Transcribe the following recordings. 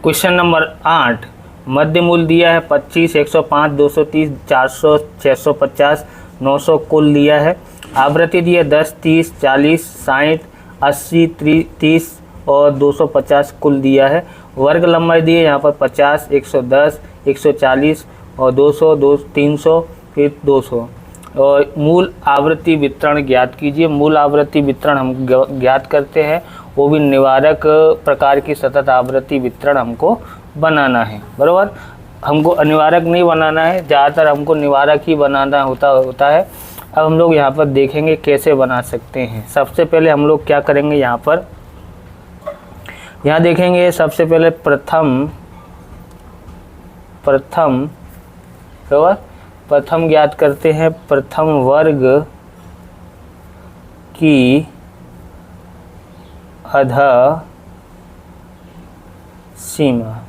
Question number 8, मध्य मूल्य दिया है 25, 105, 230, 400, 650, 900 कुल दिया है। आवृत्ति दी है 10, 30, 40, 60, 80, 30 और 250 कुल दिया है। वर्ग लंबाई दी है यहाँ पर 50, 110, 140 और 200, 300 फिर 200। और मूल आवृत्ति वितरण ज्ञात कीजिए। मूल आवृत्ति वितरण हम ज्ञात करते हैं, वो भी निवारक प्रकार की सतत आवृत्ति वितरण हमको बनाना है, बराबर। हमको अनिवारक नहीं बनाना है, ज़्यादातर हमको निवारक ही बनाना होता है। अब हम लोग यहाँ पर देखेंगे कैसे बना सकते हैं। सबसे पहले हम लोग क्या करेंगे, यहाँ देखेंगे सबसे पहले प्रथम ज्ञात करते हैं प्रथम वर्ग की अधः सीमा।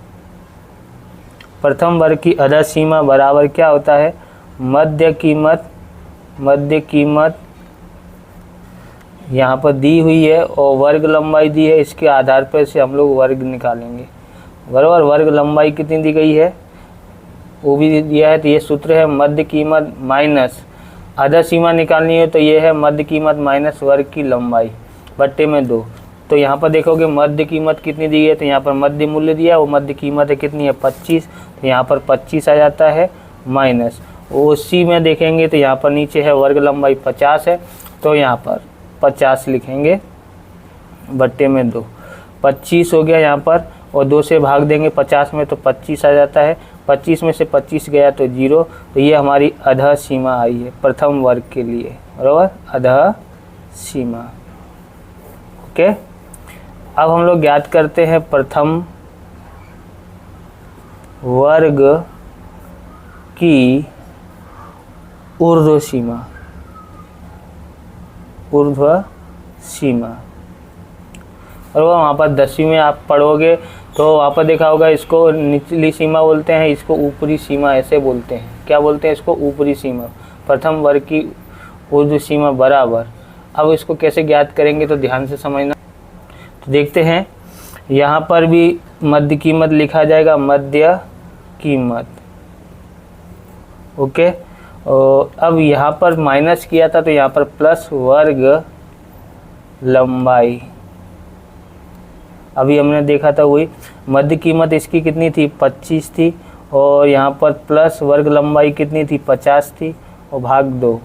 प्रथम वर्ग की अधः सीमा बराबर क्या होता है, मध्य कीमत यहाँ पर दी हुई है और वर्ग लंबाई दी है। इसके आधार पर से हम लोग वर्ग निकालेंगे, बराबर। वर्ग लंबाई कितनी दी गई है वो भी दिया है, तो ये सूत्र है मध्य कीमत माइनस अधः सीमा निकालनी है, तो ये है मध्य कीमत माइनस वर्ग की लंबाई बट्टे में 2। तो यहाँ पर देखोगे मध्य कीमत कितनी दी है, तो यहाँ पर मध्य मूल्य दिया है, वो मध्य कीमत है कितनी है 25, तो यहाँ पर 25 आ जाता है माइनस। उसी में देखेंगे तो यहाँ पर नीचे है वर्ग लंबाई 50 है, तो यहाँ पर 50 लिखेंगे बट्टे में 2। 25 हो गया यहाँ पर, और 2 से भाग देंगे 50 में तो 25 आ जाता है। 25 में से 25 गया तो 0, तो ये हमारी अधः सीमा आई है प्रथम वर्ग के लिए, बराबर, अधः सीमा। ओके, अब हम लोग ज्ञात करते हैं प्रथम वर्ग की ऊर्ध्व सीमा। और वहाँ पर 10वीं में आप पढ़ोगे तो वहाँ पर देखा होगा, इसको निचली सीमा बोलते हैं, इसको ऊपरी सीमा ऐसे बोलते हैं। क्या बोलते हैं इसको, ऊपरी सीमा। प्रथम वर्ग की ऊर्ध्व सीमा बराबर। अब इसको कैसे ज्ञात करेंगे तो ध्यान से समझना। तो देखते हैं, यहाँ पर भी मध्य कीमत लिखा जाएगा, मध्य कीमत। ओके, और अब यहाँ पर माइनस किया था तो यहाँ पर प्लस वर्ग लंबाई। अभी हमने देखा था वही, मध्य कीमत इसकी कितनी थी 25 थी, और यहाँ पर प्लस वर्ग लंबाई कितनी थी 50 थी, और भाग 2।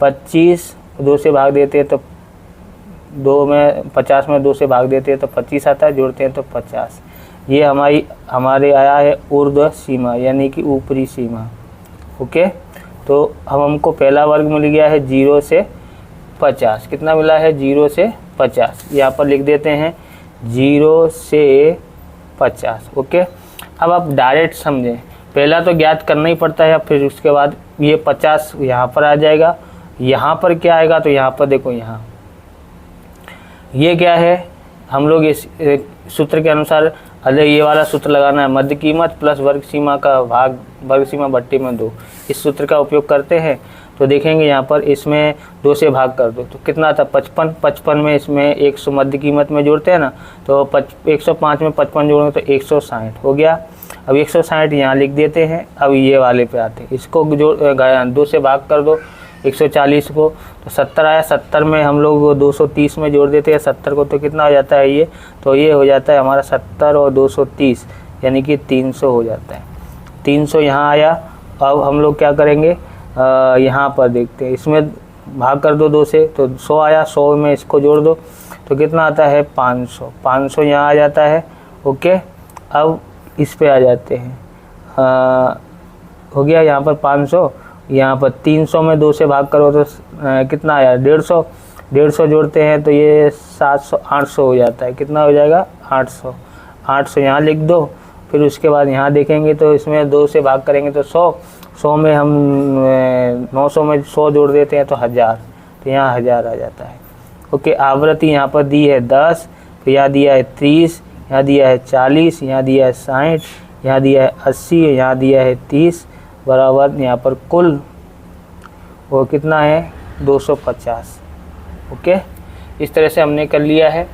25 2 से भाग देते हैं तो 50 में 2 से भाग देते हैं तो 25 आता है, जोड़ते हैं तो 50। ये हमारे आया है ऊर्ध्व सीमा, यानी कि ऊपरी सीमा। ओके, तो हमको पहला वर्ग मिल गया है 0 से 50। कितना मिला है, 0 से 50। यहाँ पर लिख देते हैं 0 से 50। ओके, अब आप डायरेक्ट समझें, पहला तो ज्ञात करना ही पड़ता है, फिर उसके बाद ये 50 यहाँ पर आ जाएगा। यहाँ पर क्या आएगा, तो यहाँ पर देखो, यहाँ ये क्या है, हम लोग इस सूत्र के अनुसार ये वाला सूत्र लगाना है, मध्य कीमत प्लस वर्ग सीमा का भाग वर्ग सीमा बट्टे में 2। इस सूत्र का उपयोग करते हैं। तो देखेंगे यहाँ पर इसमें 2 से भाग कर दो तो कितना था 55। 55 में इसमें 100 मध्य कीमत में जोड़ते हैं ना, तो 105 में 55 जोड़ेंगे तो 160 हो गया। अब 160 यहाँ लिख देते हैं। अब ये वाले पे आते हैं, इसको 2 से भाग कर दो 140 को, तो 70 आया। 70 में हम लोग 230 में जोड़ देते हैं 70 को, तो कितना हो जाता है ये, तो ये हो जाता है हमारा 70 और 230 यानी कि 300 हो जाता है। 300 यहाँ आया। अब हम लोग क्या करेंगे, यहाँ पर देखते हैं, इसमें भाग कर दो 2 से, तो 100 आया। 100 में इसको जोड़ दो तो कितना आता है 500। 500 यहाँ आ जाता है। ओके, अब इस पे आ जाते हैं, हो गया यहाँ पर 500। यहाँ पर 300 में 2 से भाग करो तो कितना आया 150। 150 जोड़ते हैं तो ये 700 800 हो जाता है। कितना हो जाएगा 800। 800 यहाँ लिख दो। फिर उसके बाद यहाँ देखेंगे तो इसमें 2 से भाग करेंगे तो 100। 100 में हम 900 में 100 जोड़ देते हैं तो 1000, तो यहाँ 1000 आ जाता है। ओके, आवृत्ति यहाँ पर दी है 10, तो यहाँ दिया है 30, यहाँ दिया है 40, यहाँ दिया है 60, यहाँ दिया है 80, यहाँ दिया है 30, बराबर यहाँ पर कुल वो कितना है 250। ओके, इस तरह से हमने कर लिया है।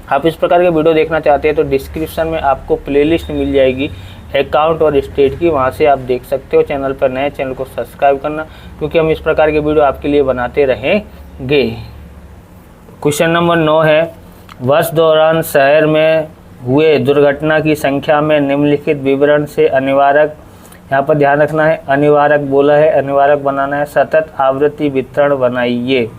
आप इस प्रकार के वीडियो देखना चाहते हैं तो डिस्क्रिप्शन में आपको प्लेलिस्ट मिल जाएगी अकाउंट और स्टेट की, वहाँ से आप देख सकते हो। चैनल पर नए, चैनल को सब्सक्राइब करना, क्योंकि हम इस प्रकार के वीडियो आपके लिए बनाते रहेंगे। क्वेश्चन नंबर 9 है, वर्ष दौरान शहर में हुए दुर्घटना की संख्या में निम्नलिखित विवरण से अनिवार्य, यहाँ पर ध्यान रखना है, अनिवार्य बोला है, अनिवार्य बनाना है, सतत आवृत्ति वितरण बनाइए।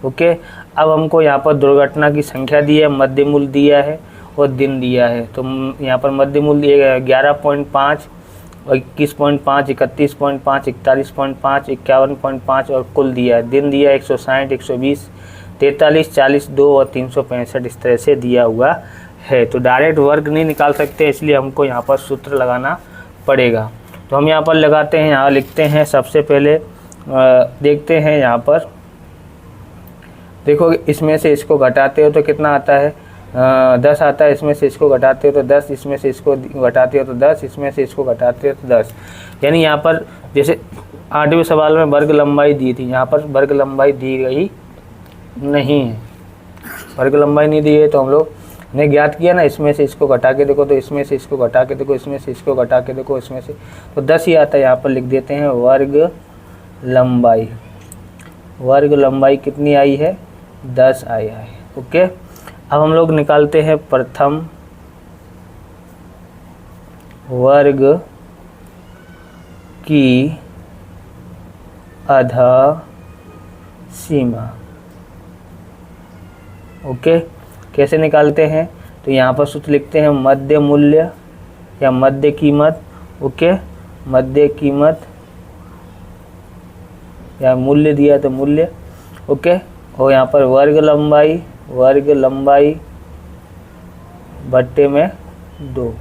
ओके, अब हमको यहाँ पर दुर्घटना की संख्या दी है, मध्य मूल्य दिया है और दिन दिया है। तो यहाँ पर मध्य मूल्य 11.5, 21.5, 31.5, 41.5, 51.5 और कुल दिया है। दिन दिया 160, 120, 43, 40, 2 और 365 इस तरह से दिया हुआ है। तो डायरेक्ट वर्ग नहीं निकाल सकते, इसलिए हमको यहाँ पर सूत्र लगाना पड़ेगा। तो हम यहाँ पर लगाते हैं, यहाँ लिखते हैं। सबसे पहले देखते हैं, यहाँ पर देखो, इसमें से इसको घटाते हो तो कितना आता है, 10 आता है। इसमें से इसको घटाते हो तो 10, इसमें से इसको घटाते हो तो 10, इसमें से इसको घटाते हो तो 10। यानी यहाँ पर जैसे 8वें सवाल में वर्ग लंबाई दी थी, यहाँ पर वर्ग लंबाई दी गई नहीं है, वर्ग लंबाई नहीं दी है। तो हम लोग ने ज्ञात किया ना, इसमें से इसको घटा के देखो तो इसमें से इसको घटा के देखो, इसमें से इसको घटा के देखो, इसमें से तो 10 ही आता है। यहाँ पर लिख देते हैं वर्ग लंबाई। वर्ग लंबाई कितनी आई है, 10 आया है। ओके, अब हम लोग निकालते हैं प्रथम वर्ग की अधः सीमा। ओके, कैसे निकालते हैं, तो यहाँ पर सूत्र लिखते हैं मध्य मूल्य या मध्य कीमत। ओके, मध्य कीमत या मूल्य दिया तो मूल्य। ओके, और यहाँ पर वर्ग लंबाई बट्टे में 2।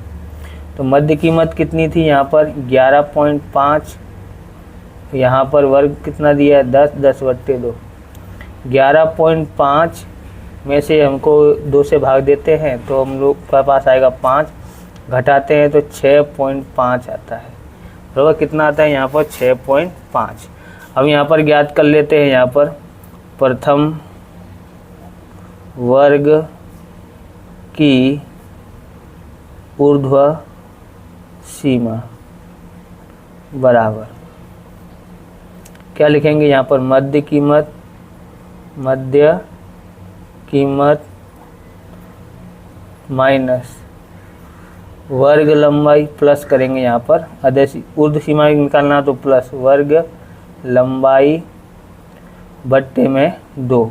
तो मध्य कीमत कितनी थी, यहाँ पर 11.5, यहाँ पर वर्ग कितना दिया है, 10, 10 बट्टे 2। 11.5 में से हमको 2 से भाग देते हैं तो हम लोग के पास आएगा 5, घटाते हैं तो 6.5 आता है। बराबर कितना आता है, यहाँ पर 6.5। अब यहाँ पर ज्ञात कर लेते हैं, यहाँ पर प्रथम वर्ग की ऊर्ध्व सीमा बराबर क्या लिखेंगे, यहाँ पर मध्य कीमत माइनस वर्ग लंबाई प्लस करेंगे, यहाँ पर आदेश ऊर्ध्व सीमा निकालना तो प्लस वर्ग लंबाई बट्टे में 2।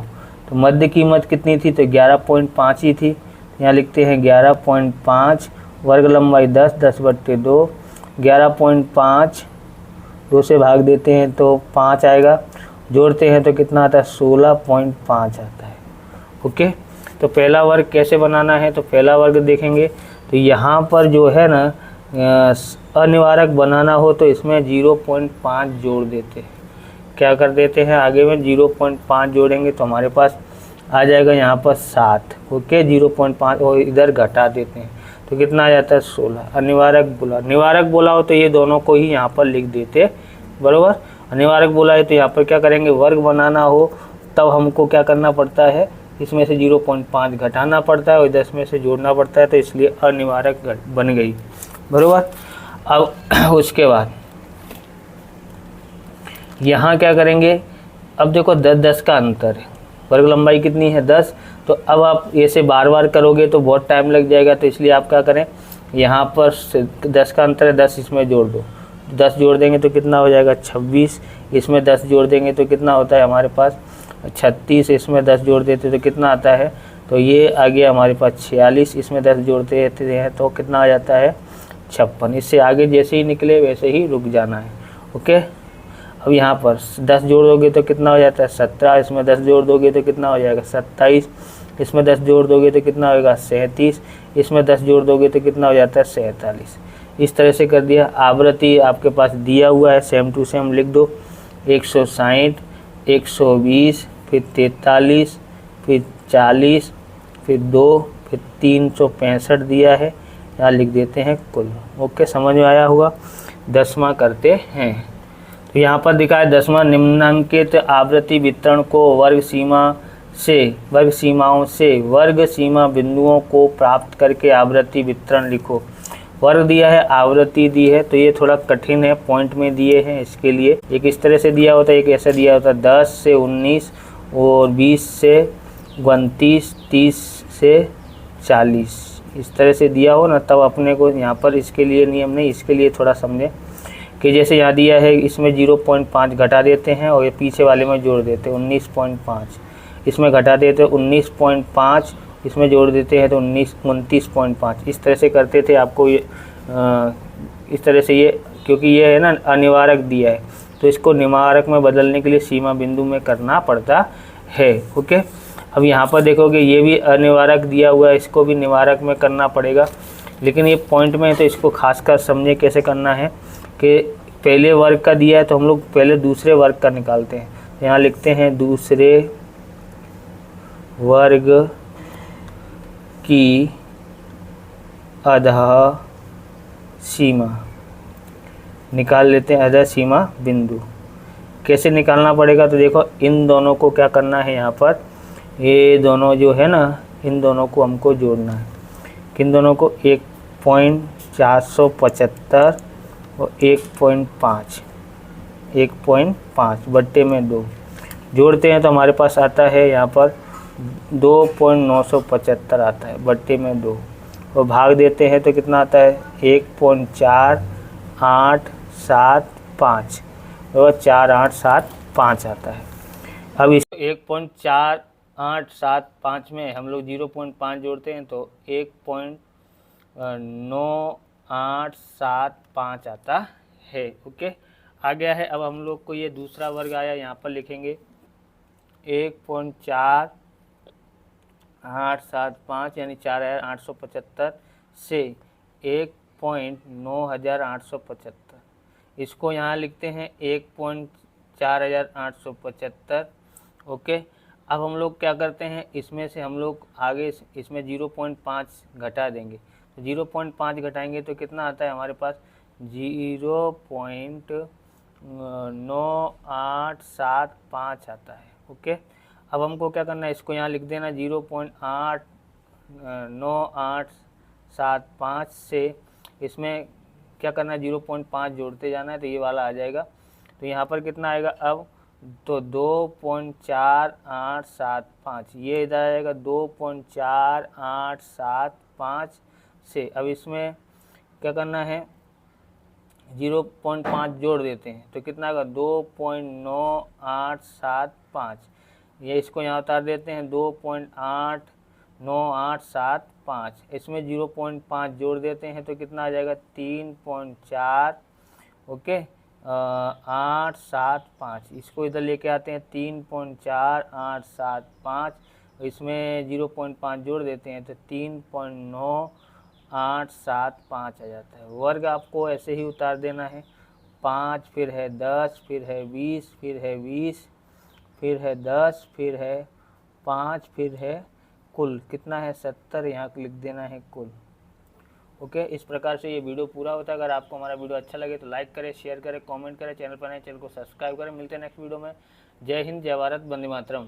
तो मध्य कीमत कितनी थी, तो 11.5 ही थी। यहाँ लिखते हैं 11.5, वर्ग लंबाई 10, 10 बट्टे 2, 11.5 2 से भाग देते हैं तो 5 आएगा, जोड़ते हैं तो कितना आता है, 16.5 आता है। ओके, तो पहला वर्ग कैसे बनाना है, तो पहला वर्ग देखेंगे तो यहाँ पर जो है ना अनिवार्य बनाना हो तो इसमें 0.5 जोड़ देते हैं। क्या कर देते हैं, आगे में 0.5 जोड़ेंगे तो हमारे पास आ जाएगा यहाँ पर 7। ओके, 0.5 और इधर घटा देते हैं तो कितना आ जाता है, 16। निवारक बोला हो तो ये दोनों को ही यहाँ पर लिख देते, बराबर। अनिवार्य बोला है तो यहाँ पर क्या करेंगे, वर्ग बनाना हो तब हमको क्या करना पड़ता है, इसमें से 0.5 घटाना पड़ता है और 10 में से जोड़ना पड़ता है, तो इसलिए अनिवार्य बन गई, बराबर। अब उसके बाद यहाँ क्या करेंगे, अब देखो 10 का अंतर है, वर्ग लंबाई कितनी है, 10। तो अब आप ऐसे बार बार करोगे तो बहुत टाइम लग जाएगा, तो इसलिए आप क्या करें, यहाँ पर 10 का अंतर है, 10 इसमें जोड़ दो, 10 जोड़ देंगे तो कितना हो जाएगा, 26। इसमें 10 जोड़ देंगे तो कितना होता है हमारे पास, 36। इसमें 10 जोड़ देते तो कितना आता है, तो ये आ गया हमारे पास 46। इसमें 10 जोड़ते हैं तो कितना आ जाता है, 56। इससे आगे जैसे ही निकले वैसे ही रुक जाना है। ओके, अब यहाँ पर 10 जोड़ दोगे तो कितना हो जाता है, 17। इसमें 10 जोड़ दोगे तो कितना हो जाएगा, 27। इसमें 10 जोड़ दोगे तो कितना होगा, 37। इसमें 10 जोड़ दोगे तो कितना हो जाता है, 47। इस तरह से कर दिया। आवृत्ति आपके पास दिया हुआ है, सेम टू सेम लिख दो, 160, 120, फिर 43, फिर 40, फिर 2, फिर 365 दिया है, यहाँ लिख देते हैं कुल। ओके, समझ में आया होगा। 10वां करते हैं, तो यहाँ पर दिखा है 10वां, निम्नांकित आवृत्ति वितरण को वर्ग सीमा से वर्ग सीमाओं से वर्ग सीमा बिंदुओं को प्राप्त करके आवृत्ति वितरण लिखो। वर्ग दिया है, आवृत्ति दी है, तो ये थोड़ा कठिन है, पॉइंट में दिए हैं। इसके लिए एक इस तरह से दिया होता है, एक ऐसा दिया होता है 10 से 19 और 20 से 29, 30 से 40, इस तरह से दिया हो ना, तब अपने को यहाँ पर इसके लिए नियम नहीं, इसके लिए थोड़ा समझें कि जैसे यहाँ दिया है इसमें 0.5 घटा देते हैं और ये पीछे वाले में जोड़ देते हैं 19.5, इसमें घटा देते हैं 19.5, इसमें जोड़ देते हैं तो 29.5। इस तरह से करते थे आपको ये इस तरह से, ये क्योंकि ये है ना अनिवारक दिया है, तो इसको निवारक में बदलने के लिए सीमा बिंदु में करना पड़ता है। ओके, अब यहाँ पर देखोगे ये भी अनिवारक दिया हुआ है, इसको भी निवारक में करना पड़ेगा, लेकिन ये पॉइंट में है तो इसको खासकर समझे कैसे करना है कि पहले वर्ग का दिया है तो हम लोग पहले दूसरे वर्ग का निकालते हैं। यहाँ लिखते हैं दूसरे वर्ग की अधः सीमा निकाल लेते हैं, अधः सीमा बिंदु। कैसे निकालना पड़ेगा, तो देखो इन दोनों को क्या करना है, यहाँ पर ये दोनों जो है ना, इन दोनों को हमको जोड़ना है। किन दोनों को, 1.475 और 1.5 बट्टे में 2 जोड़ते हैं तो हमारे पास आता है यहाँ पर 2.975 आता है बट्टे में 2, और भाग देते हैं तो कितना आता है 1.4875 और 4875 आता है। अब इस 1.4875 में हम लोग 0.5 जोड़ते हैं तो 1.9875 आता है। ओके, आ गया है। अब हम लोग को ये दूसरा वर्ग आया, यहाँ पर लिखेंगे 1.4875 यानी 4875 से 1.9875, इसको यहाँ लिखते हैं 1.4875। ओके, अब हम लोग क्या करते हैं, इसमें से हम लोग आगे इसमें 0.5 घटा देंगे, तो 0.5 घटाएंगे तो कितना आता है हमारे पास 0.9875 आता है। ओके, अब हमको क्या करना है, इसको यहाँ लिख देना 0.9875 से इसमें क्या करना है 0.5 जोड़ते जाना है, तो ये वाला आ जाएगा। तो यहाँ पर कितना आएगा अब, तो 2.4875, ये इधर आएगा 2.4875 से। अब इसमें क्या करना है 0.5 जोड़ देते हैं तो कितना आएगा 2.9875, ये इसको यहाँ उतार देते हैं 2.9875, इसमें 0.5 जोड़ देते हैं तो कितना आ जाएगा 3.4 ओके 875, इसको इधर लेके आते हैं 3.4875, इसमें 0.5 जोड़ देते हैं तो 3.9875 आ जाता है। वर्ग आपको ऐसे ही उतार देना है, 5 फिर है 10 फिर है 20 फिर है 20 फिर है 10 फिर है 5 फिर है कुल कितना है 70, यहाँ लिख देना है कुल। ओके, इस प्रकार से ये वीडियो पूरा होता है। अगर आपको हमारा वीडियो अच्छा लगे तो लाइक करें, शेयर करें, कमेंट करें, चैनल पर नए चैनल को सब्सक्राइब करें। मिलते हैं नेक्स्ट वीडियो में। जय हिंद, जय भारत, वंदे मातरम।